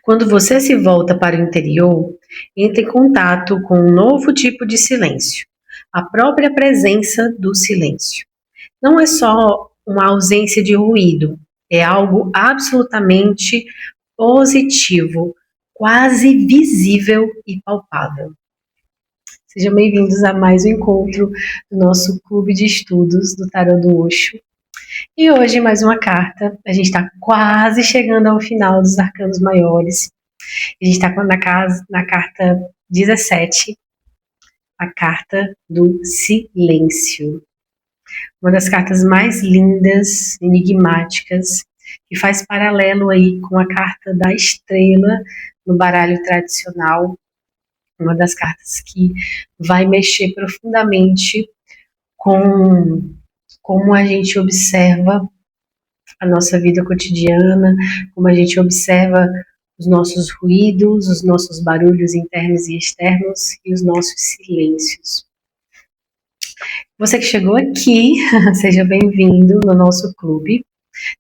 Quando você se volta para o interior, entra em contato com um novo tipo de silêncio, a própria presença do silêncio. Não é só uma ausência de ruído, é algo absolutamente positivo, quase visível e palpável. Sejam bem-vindos a mais um encontro do nosso clube de estudos do Tarô do Osho. E hoje mais uma carta, a gente está quase chegando ao final dos arcanos maiores. A gente está na carta 17, a carta do silêncio. Uma das cartas mais lindas, enigmáticas, que faz paralelo aí com a carta da estrela no baralho tradicional. Uma das cartas que vai mexer profundamente com como a gente observa a nossa vida cotidiana, como a gente observa os nossos ruídos, os nossos barulhos internos e externos e os nossos silêncios. Você que chegou aqui, seja bem-vindo no nosso clube.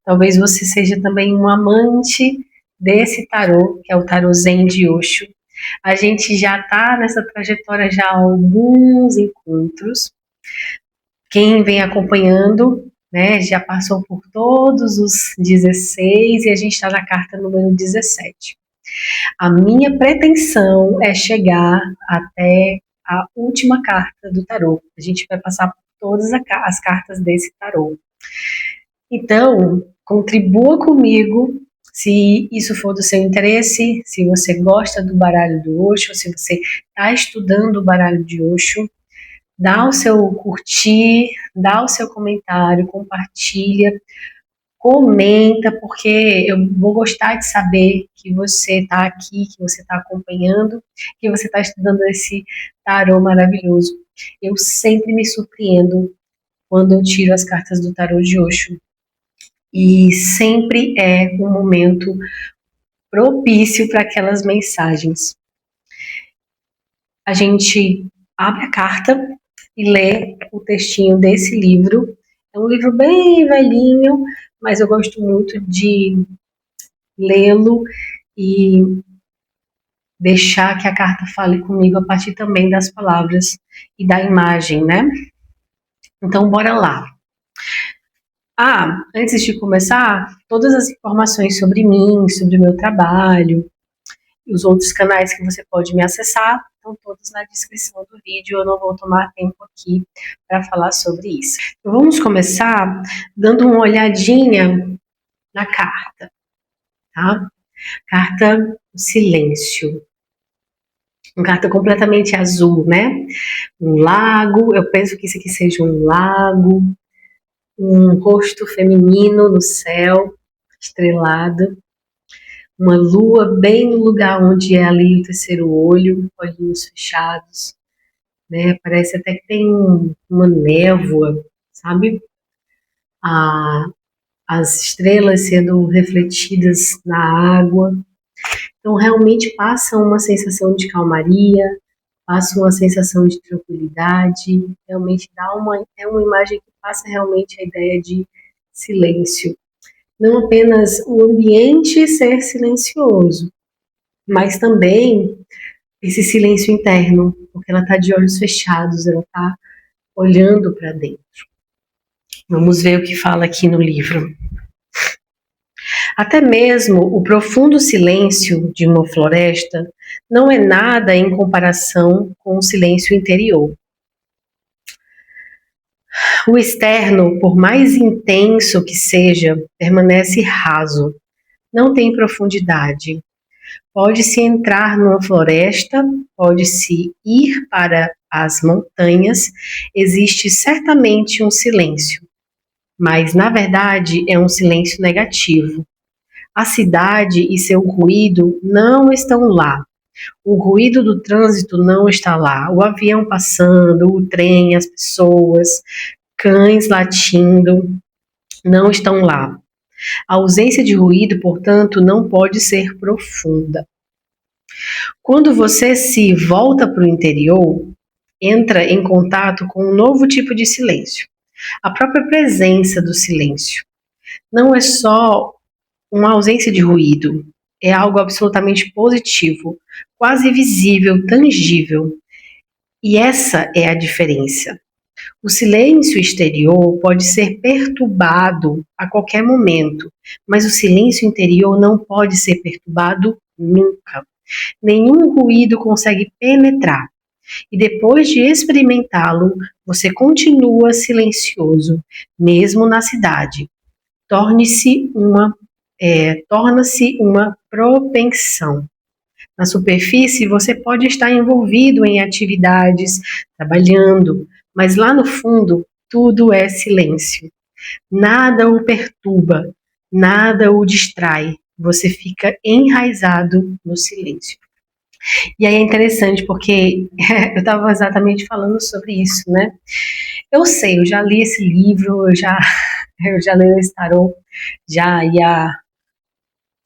Talvez você seja também um amante desse tarô, que é o tarô Zen de Osho. A gente já está nessa trajetória já há alguns encontros. Quem vem acompanhando, né, já passou por todos os 16 e a gente está na carta número 17. A minha pretensão é chegar até a última carta do tarô. A gente vai passar por todas as cartas desse tarô. Então, contribua comigo se isso for do seu interesse, se você gosta do baralho do Osho, se você está estudando o baralho de Osho. Dá o seu curtir, dá o seu comentário, compartilha, comenta, porque eu vou gostar de saber que você está aqui, que você está acompanhando, que você está estudando esse tarô maravilhoso. Eu sempre me surpreendo quando eu tiro as cartas do tarô de Osho. E sempre é um momento propício para aquelas mensagens. A gente abre a carta e ler o textinho desse livro. É um livro bem velhinho, mas eu gosto muito de lê-lo e deixar que a carta fale comigo a partir também das palavras e da imagem, né? Então, bora lá. Antes de começar, todas as informações sobre mim, sobre o meu trabalho, e os outros canais que você pode me acessar, estão todos na descrição do vídeo. Eu não vou tomar tempo aqui para falar sobre isso. Então, vamos começar dando uma olhadinha na carta, tá? Carta Silêncio. Uma carta completamente azul, né? Um lago, eu penso que isso aqui seja um lago, um rosto feminino no céu, estrelado. Uma lua bem no lugar onde é ali o terceiro olho, olhinhos fechados, né? Parece até que tem uma névoa, sabe? As estrelas sendo refletidas na água. Então, realmente passa uma sensação de calmaria, passa uma sensação de tranquilidade, realmente é uma imagem que passa realmente a ideia de silêncio. Não apenas o ambiente ser silencioso, mas também esse silêncio interno, porque ela está de olhos fechados, ela está olhando para dentro. Vamos ver o que fala aqui no livro. Até mesmo o profundo silêncio de uma floresta não é nada em comparação com o silêncio interior. O externo, por mais intenso que seja, permanece raso, não tem profundidade. Pode-se entrar numa floresta, pode-se ir para as montanhas, existe certamente um silêncio, mas na verdade é um silêncio negativo. A cidade e seu ruído não estão lá. O ruído do trânsito não está lá. O avião passando, o trem, as pessoas, cães latindo, não estão lá. A ausência de ruído, portanto, não pode ser profunda. Quando você se volta para o interior, entra em contato com um novo tipo de silêncio. A própria presença do silêncio. Não é só uma ausência de ruído, é algo absolutamente positivo, quase visível, tangível. E essa é a diferença. O silêncio exterior pode ser perturbado a qualquer momento, mas o silêncio interior não pode ser perturbado nunca. Nenhum ruído consegue penetrar. E depois de experimentá-lo, você continua silencioso, mesmo na cidade. Torna-se uma propensão. Na superfície, você pode estar envolvido em atividades, trabalhando, mas lá no fundo, tudo é silêncio. Nada o perturba, nada o distrai. Você fica enraizado no silêncio. E aí é interessante porque eu estava exatamente falando sobre isso, né? Eu sei, eu já li esse livro, eu já leio esse tarô já há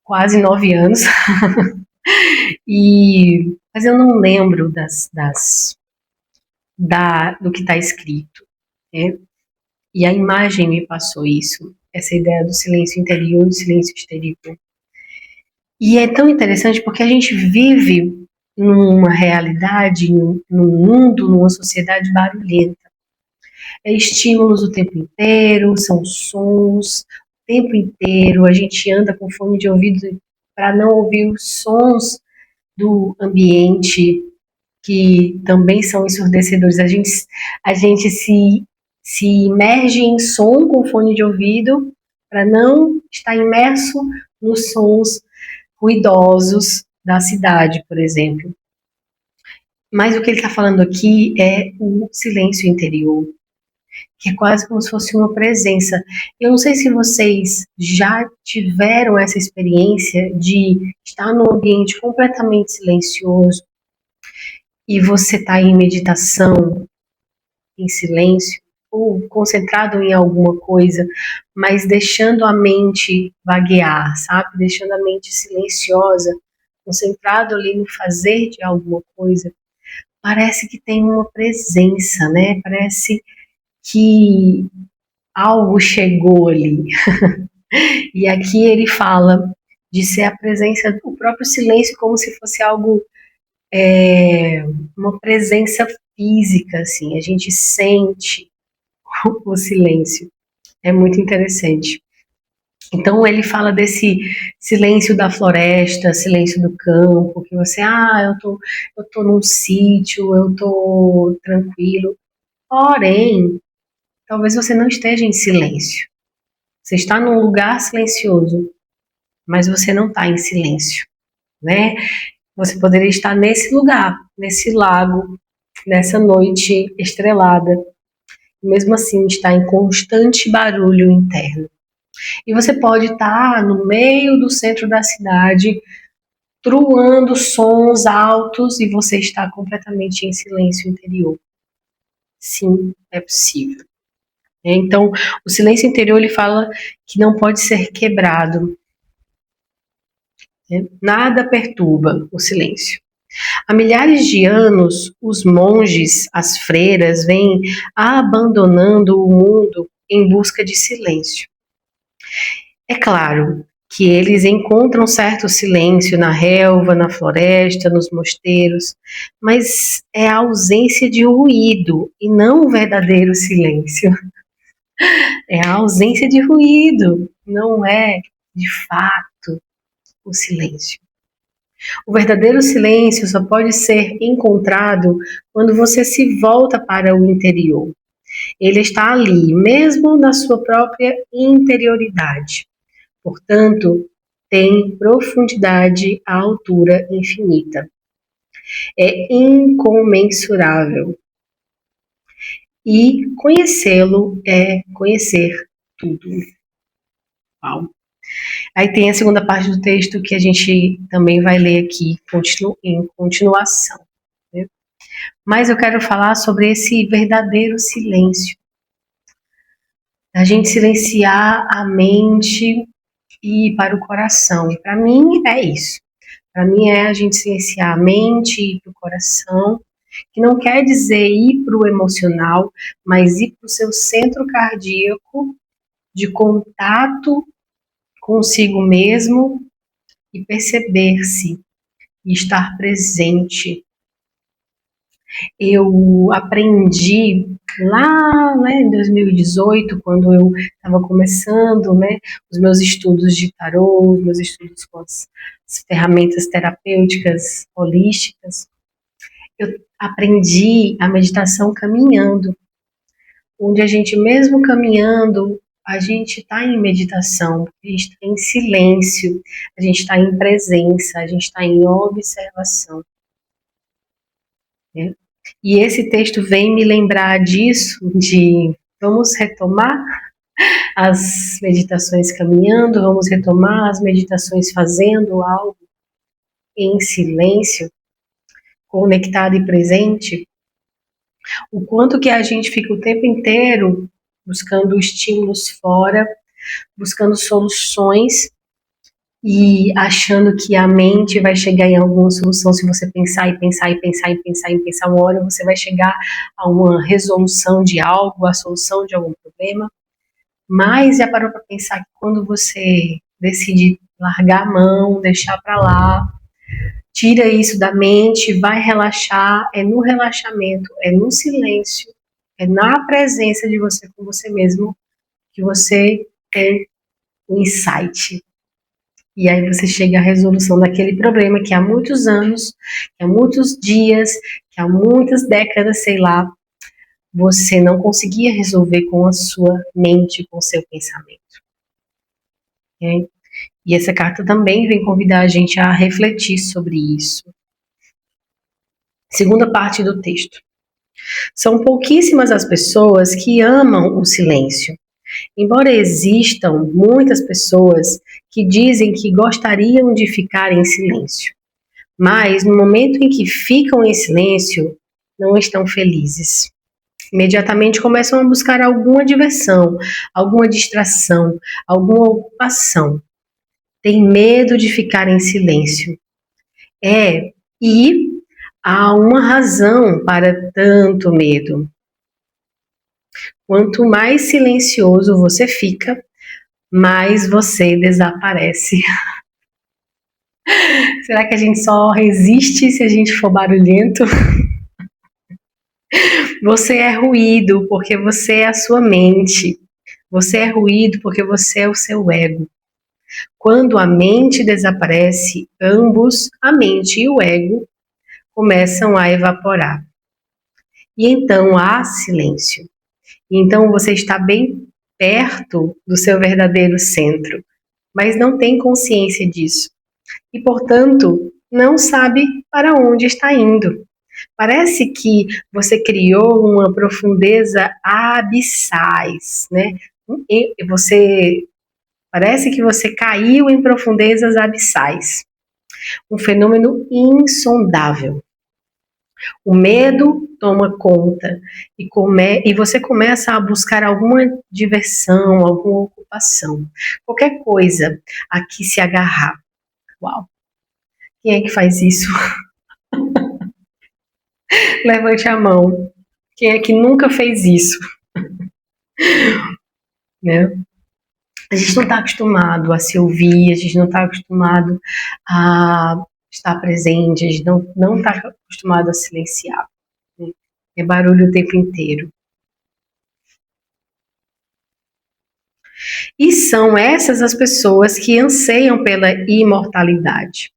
quase 9 anos, mas eu não lembro do que está escrito, né? E a imagem me passou isso, essa ideia do silêncio interior e do silêncio exterior. E é tão interessante porque a gente vive numa realidade, num mundo, numa sociedade barulhenta. É estímulos o tempo inteiro, são sons o tempo inteiro, a gente anda com fone de ouvido para não ouvir os sons do ambiente, que também são ensurdecedores. A gente se imerge em som com fone de ouvido para não estar imerso nos sons ruidosos da cidade, por exemplo. Mas o que ele está falando aqui é o silêncio interior, que é quase como se fosse uma presença. Eu não sei se vocês já tiveram essa experiência de estar num ambiente completamente silencioso e você está em meditação, em silêncio, ou concentrado em alguma coisa, mas deixando a mente vaguear, sabe? Deixando a mente silenciosa, concentrado ali no fazer de alguma coisa. Parece que tem uma presença, né? Parece que algo chegou ali. E aqui ele fala de ser a presença do próprio silêncio como se fosse algo, uma presença física, assim, a gente sente o silêncio. É muito interessante. Então ele fala desse silêncio da floresta, silêncio do campo, que você, eu tô num sítio, eu tô tranquilo. Porém, talvez você não esteja em silêncio. Você está num lugar silencioso, mas você não está em silêncio, né? Você poderia estar nesse lugar, nesse lago, nessa noite estrelada, mesmo assim está em constante barulho interno. E você pode estar no meio do centro da cidade, truando sons altos e você está completamente em silêncio interior. Sim, é possível. Então, o silêncio interior ele fala que não pode ser quebrado. Nada perturba o silêncio. Há milhares de anos, os monges, as freiras, vêm abandonando o mundo em busca de silêncio. É claro que eles encontram certo silêncio na relva, na floresta, nos mosteiros, mas é a ausência de ruído e não o verdadeiro silêncio. É a ausência de ruído, não é, de fato, o silêncio. O verdadeiro silêncio só pode ser encontrado quando você se volta para o interior. Ele está ali, mesmo na sua própria interioridade. Portanto, tem profundidade à altura infinita. É incomensurável. E conhecê-lo é conhecer tudo. Uau. Aí tem a segunda parte do texto que a gente também vai ler aqui em continuação, né? Mas eu quero falar sobre esse verdadeiro silêncio. A gente silenciar a mente e ir para o coração. E para mim é isso. Para mim é a gente silenciar a mente e ir para o coração, que não quer dizer ir para o emocional, mas ir para o seu centro cardíaco de contato consigo mesmo e perceber-se e estar presente. Eu aprendi lá, né, em 2018, quando eu estava começando, né, os meus estudos de tarô, os meus estudos com as ferramentas terapêuticas holísticas, eu aprendi a meditação caminhando, onde a gente mesmo caminhando, a gente está em meditação, a gente está em silêncio, a gente está em presença, a gente está em observação, né? E esse texto vem me lembrar disso, de vamos retomar as meditações caminhando, vamos retomar as meditações fazendo algo em silêncio, conectado e presente. O quanto que a gente fica o tempo inteiro buscando estímulos fora, buscando soluções e achando que a mente vai chegar em alguma solução. Se você pensar e pensar e pensar e pensar e pensar uma hora, você vai chegar a uma resolução de algo, a solução de algum problema. Mas já parou para pensar que quando você decide largar a mão, deixar para lá, tira isso da mente, vai relaxar, é no relaxamento, é no silêncio, é na presença de você com você mesmo que você tem o insight. E aí você chega à resolução daquele problema que há muitos anos, que há muitos dias, que há muitas décadas, sei lá, você não conseguia resolver com a sua mente, com o seu pensamento. Okay? E essa carta também vem convidar a gente a refletir sobre isso. Segunda parte do texto. São pouquíssimas as pessoas que amam o silêncio. Embora existam muitas pessoas que dizem que gostariam de ficar em silêncio, mas no momento em que ficam em silêncio, não estão felizes. Imediatamente começam a buscar alguma diversão, alguma distração, alguma ocupação. Tem medo de ficar em silêncio. E há uma razão para tanto medo. Quanto mais silencioso você fica, mais você desaparece. Será que a gente só resiste se a gente for barulhento? Você é ruído porque você é a sua mente. Você é ruído porque você é o seu ego. Quando a mente desaparece, ambos, a mente e o ego, começam a evaporar. E então há silêncio. E então você está bem perto do seu verdadeiro centro, mas não tem consciência disso. E, portanto, não sabe para onde está indo. Parece que você criou uma profundeza abissais, né? Parece que você caiu em profundezas abissais. Um fenômeno insondável. O medo toma conta e você começa a buscar alguma diversão, alguma ocupação, qualquer coisa a que se agarrar. Uau! Quem é que faz isso? Levante a mão. Quem é que nunca fez isso? Né? A gente não está acostumado a se ouvir, a gente não está acostumado a estar presente, a gente não está acostumado a silenciar. Né? É barulho o tempo inteiro. E são essas as pessoas que anseiam pela imortalidade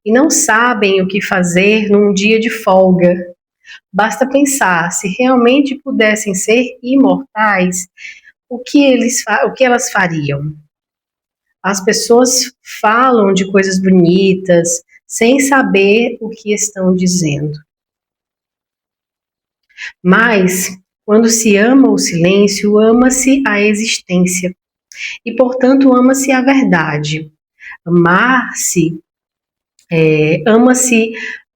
e não sabem o que fazer num dia de folga. Basta pensar, se realmente pudessem ser imortais, o que elas fariam? As pessoas falam de coisas bonitas, sem saber o que estão dizendo. Mas, quando se ama o silêncio, ama-se a existência. E, portanto, ama-se a verdade. Ama-se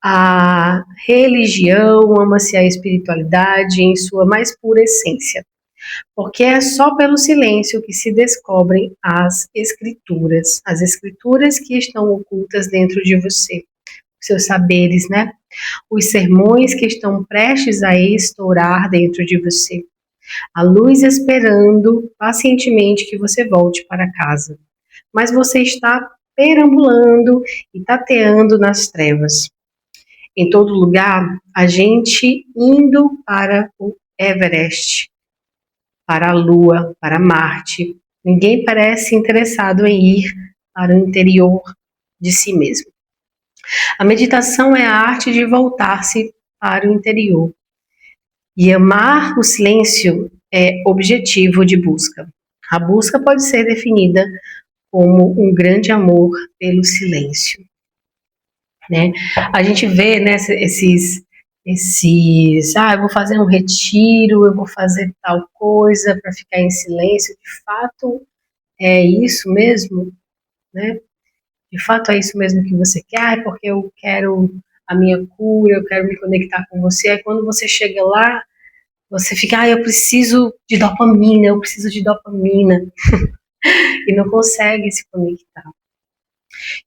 a religião, ama-se a espiritualidade em sua mais pura essência. Porque é só pelo silêncio que se descobrem as escrituras que estão ocultas dentro de você, os seus saberes, né? Os sermões que estão prestes a estourar dentro de você. A luz esperando pacientemente que você volte para casa. Mas você está perambulando e tateando nas trevas. Em todo lugar, a gente indo para o Everest, para a Lua, para Marte. Ninguém parece interessado em ir para o interior de si mesmo. A meditação é a arte de voltar-se para o interior. E amar o silêncio é objetivo de busca. A busca pode ser definida como um grande amor pelo silêncio, né? A gente vê, né, eu vou fazer um retiro, eu vou fazer tal coisa para ficar em silêncio. De fato, é isso mesmo, né? De fato, é isso mesmo que você quer, porque eu quero a minha cura, eu quero me conectar com você. Aí quando você chega lá, você fica, eu preciso de dopamina, eu preciso de dopamina, e não consegue se conectar.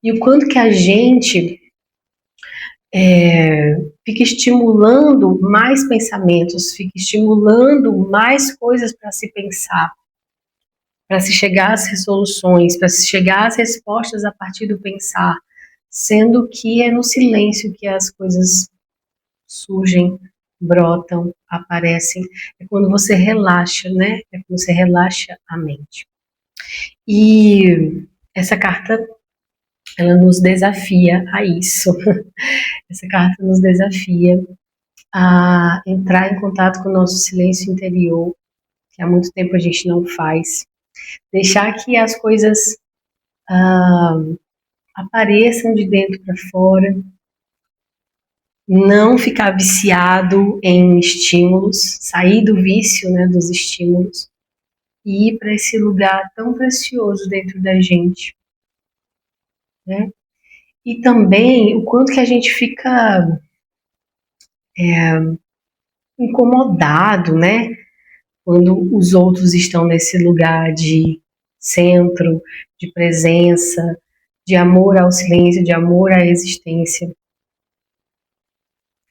E o quanto que a gente fica estimulando mais pensamentos, fica estimulando mais coisas para se pensar, para se chegar às resoluções, para se chegar às respostas a partir do pensar, sendo que é no silêncio que as coisas surgem, brotam, aparecem. É quando você relaxa, né? É quando você relaxa a mente. E essa carta, ela nos desafia a isso. Essa carta nos desafia a entrar em contato com o nosso silêncio interior, que há muito tempo a gente não faz. Deixar que as coisas apareçam de dentro para fora. Não ficar viciado em estímulos, sair do vício, né, dos estímulos, e ir para esse lugar tão precioso dentro da gente, né? E também o quanto que a gente fica incomodado, né, quando os outros estão nesse lugar de centro, de presença, de amor ao silêncio, de amor à existência.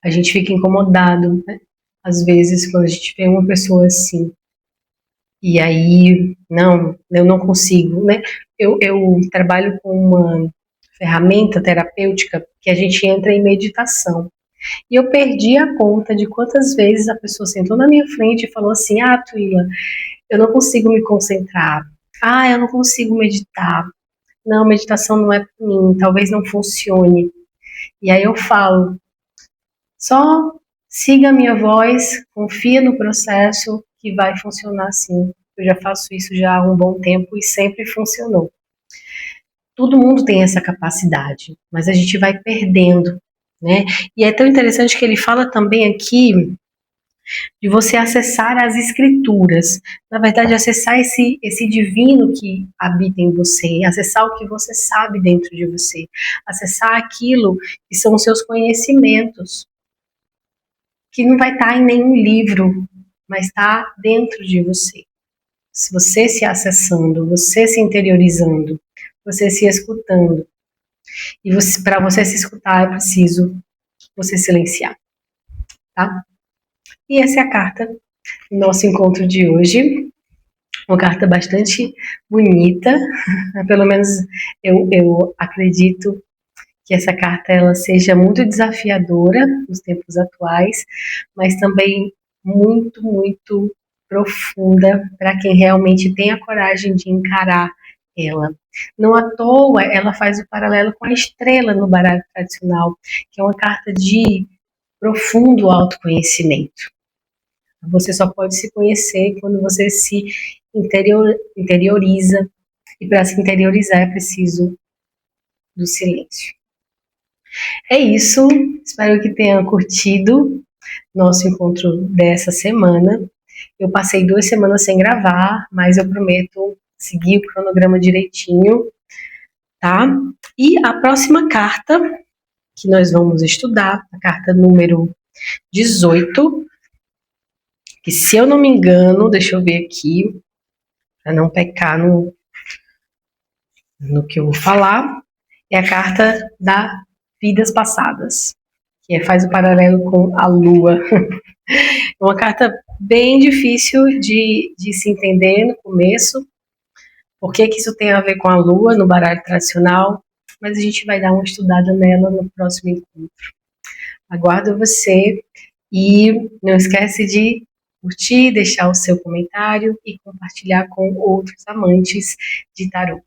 A gente fica incomodado, né? Às vezes, quando a gente vê uma pessoa assim. E aí, não, eu não consigo, né? Eu trabalho com uma ferramenta terapêutica que a gente entra em meditação. E eu perdi a conta de quantas vezes a pessoa sentou na minha frente e falou assim: Tuila, eu não consigo me concentrar. Eu não consigo meditar. Não, meditação não é para mim, talvez não funcione. E aí eu falo: só siga a minha voz, confia no processo que vai funcionar sim. Eu já faço isso já há um bom tempo e sempre funcionou. Todo mundo tem essa capacidade, mas a gente vai perdendo, né? E é tão interessante que ele fala também aqui de você acessar as escrituras. Na verdade, acessar esse divino que habita em você, acessar o que você sabe dentro de você, acessar aquilo que são os seus conhecimentos, que não vai estar em nenhum livro, mas está dentro de você. Se você se acessando, você se interiorizando, você se escutando. E para você se escutar, é preciso você silenciar, tá? E essa é a carta do nosso encontro de hoje. Uma carta bastante bonita, pelo menos eu acredito que essa carta ela seja muito desafiadora nos tempos atuais, mas também muito, muito profunda para quem realmente tem a coragem de encarar ela. Não à toa, ela faz o paralelo com a estrela no baralho tradicional, que é uma carta de profundo autoconhecimento. Você só pode se conhecer quando você se interioriza, e para se interiorizar é preciso do silêncio. É isso, espero que tenha curtido nosso encontro dessa semana. Eu passei 2 semanas sem gravar, mas eu prometo seguir o cronograma direitinho, tá? E a próxima carta que nós vamos estudar, a carta número 18, que se eu não me engano, deixa eu ver aqui, para não pecar no que eu vou falar, é a carta da vidas passadas, que faz o paralelo com a Lua. É uma carta bem difícil de se entender no começo. Por que isso tem a ver com a Lua no baralho tradicional? mas a gente vai dar uma estudada nela no próximo encontro. Aguardo você e não esquece de curtir, deixar o seu comentário e compartilhar com outros amantes de tarô.